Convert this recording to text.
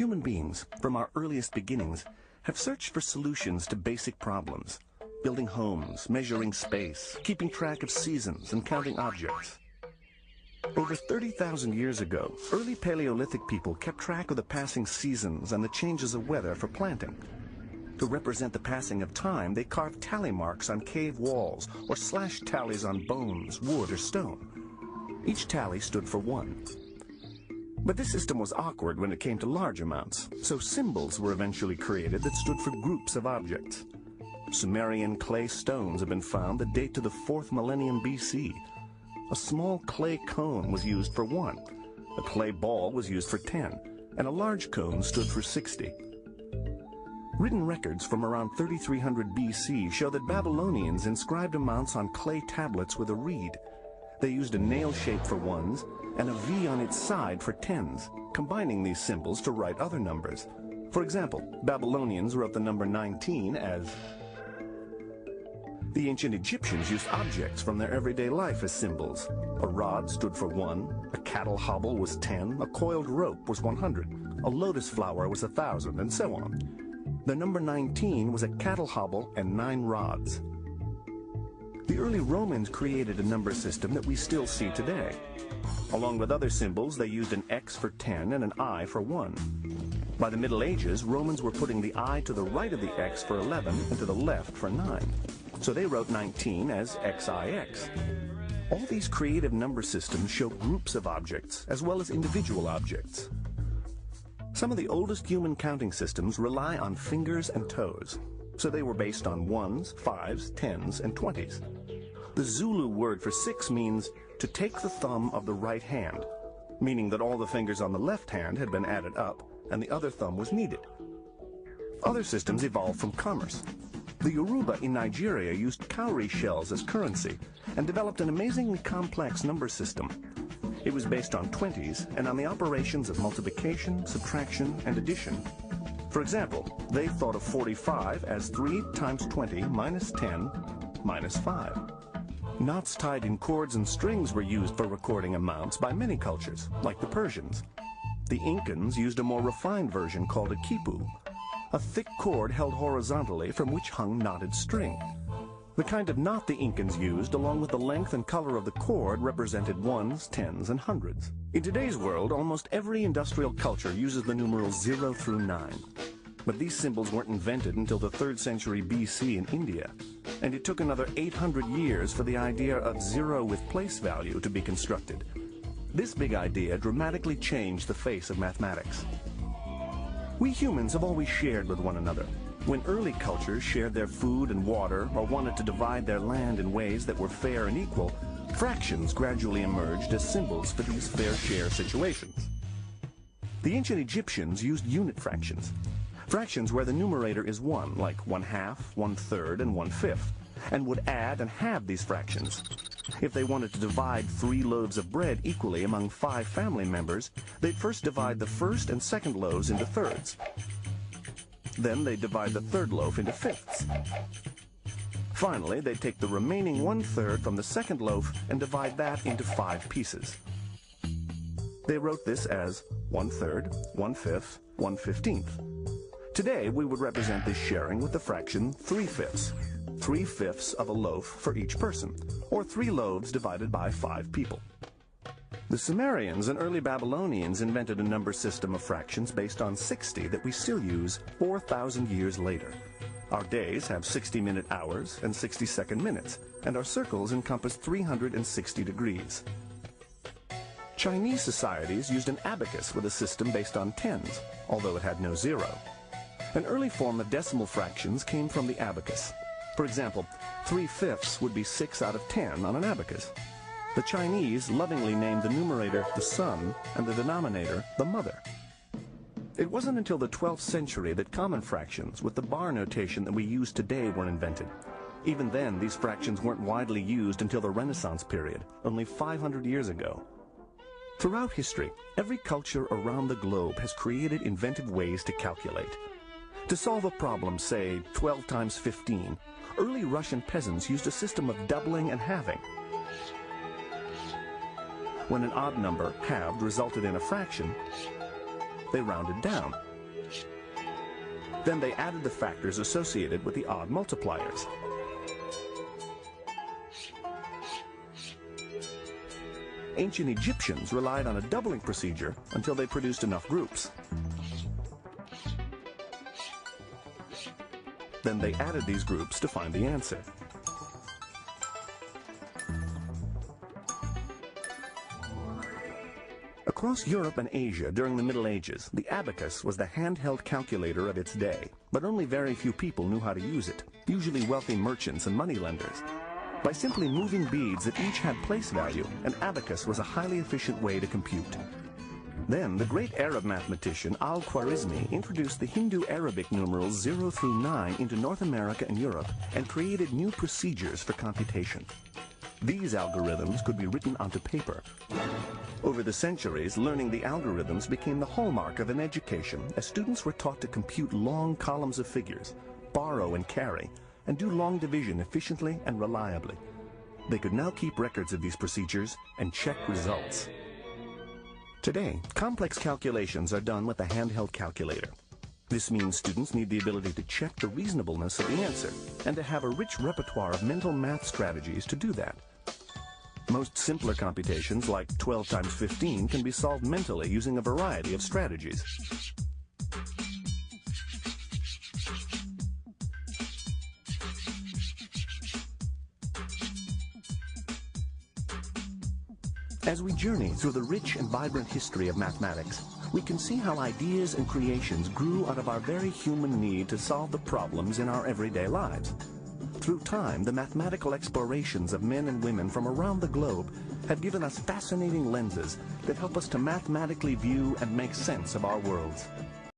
Human beings, from our earliest beginnings, have searched for solutions to basic problems. Building homes, measuring space, keeping track of seasons, and counting objects. Over 30,000 years ago, early Paleolithic people kept track of the passing seasons and the changes of weather for planting. To represent the passing of time, they carved tally marks on cave walls or slashed tallies on bones, wood, or stone. Each tally stood for one. But this system was awkward when it came to large amounts, so symbols were eventually created that stood for groups of objects. Sumerian clay stones have been found that date to the 4th millennium BC. A small clay cone was used for 1, a clay ball was used for 10, and a large cone stood for 60. Written records from around 3300 BC show that Babylonians inscribed amounts on clay tablets with a reed. They used a nail shape for ones and a V on its side for tens, combining these symbols to write other numbers. For example, Babylonians wrote the number 19 as. The ancient Egyptians used objects from their everyday life as symbols. A rod stood for 1, a cattle hobble was 10, a coiled rope was 100, a lotus flower was 1,000, and so on. The number 19 was a cattle hobble and 9 rods. The early Romans created a number system that we still see today. Along with other symbols, they used an X for 10 and an I for 1. By the Middle Ages, Romans were putting the I to the right of the X for 11 and to the left for 9. So they wrote 19 as XIX. All these creative number systems show groups of objects as well as individual objects. Some of the oldest human counting systems rely on fingers and toes, so they were based on 1s, 5s, 10s, and 20s. The Zulu word for 6 means to take the thumb of the right hand, meaning that all the fingers on the left hand had been added up and the other thumb was needed. Other systems evolved from commerce. The Yoruba in Nigeria used cowrie shells as currency and developed an amazingly complex number system. It was based on 20s and on the operations of multiplication, subtraction, and addition. For example, they thought of 45 as 3 times 20 minus 10 minus 5. Knots tied in cords and strings were used for recording amounts by many cultures, like the Persians. The Incans used a more refined version called a quipu, a thick cord held horizontally from which hung knotted string. The kind of knot the Incans used, along with the length and color of the cord, represented 1s, 10s, and 100s. In today's world, almost every industrial culture uses the numerals 0 through 9. But these symbols weren't invented until the 3rd century BC in India, and it took another 800 years for the idea of 0 with place value to be constructed. This big idea dramatically changed the face of mathematics. We humans have always shared with one another. When early cultures shared their food and water or wanted to divide their land in ways that were fair and equal, fractions gradually emerged as symbols for these fair share situations. The ancient Egyptians used unit fractions. Fractions where the numerator is 1, like 1/2, 1/3, and 1/5, and would add and halve these fractions. If they wanted to divide 3 loaves of bread equally among 5 family members, they'd first divide the first and second loaves into thirds. Then they'd divide the third loaf into fifths. Finally, they'd take the remaining 1/3 from the second loaf and divide that into 5 pieces. They wrote this as 1/3, 1/5, 1/15. Today, we would represent this sharing with the fraction 3/5. 3/5 of a loaf for each person, or 3 loaves divided by 5 people. The Sumerians and early Babylonians invented a number system of fractions based on 60 that we still use 4,000 years later. Our days have 60-minute hours and 60-second minutes, and our circles encompass 360 degrees. Chinese societies used an abacus with a system based on tens, although it had no 0. An early form of decimal fractions came from the abacus. For example, 3/5 would be 6 out of 10 on an abacus. The Chinese lovingly named the numerator the sun and the denominator the mother. It wasn't until the 12th century that common fractions with the bar notation that we use today were invented. Even then, these fractions weren't widely used until the Renaissance period, only 500 years ago. Throughout history, every culture around the globe has created inventive ways to calculate. To solve a problem, say 12 times 15, early Russian peasants used a system of doubling and halving. When an odd number, halved, resulted in a fraction, they rounded down. Then they added the factors associated with the odd multipliers. Ancient Egyptians relied on a doubling procedure until they produced enough groups. Then they added these groups to find the answer. Across Europe and Asia during the Middle Ages, the abacus was the handheld calculator of its day, but only very few people knew how to use it, usually wealthy merchants and moneylenders. By simply moving beads that each had place value, an abacus was a highly efficient way to compute. Then, the great Arab mathematician Al-Khwarizmi introduced the Hindu-Arabic numerals 0 through 9 into North America and Europe and created new procedures for computation. These algorithms could be written onto paper. Over the centuries, learning the algorithms became the hallmark of an education, as students were taught to compute long columns of figures, borrow and carry, and do long division efficiently and reliably. They could now keep records of these procedures and check results. Today, complex calculations are done with a handheld calculator. This means students need the ability to check the reasonableness of the answer and to have a rich repertoire of mental math strategies to do that. Most simpler computations, like 12 times 15, can be solved mentally using a variety of strategies. As we journey through the rich and vibrant history of mathematics, we can see how ideas and creations grew out of our very human need to solve the problems in our everyday lives. Through time, the mathematical explorations of men and women from around the globe have given us fascinating lenses that help us to mathematically view and make sense of our worlds.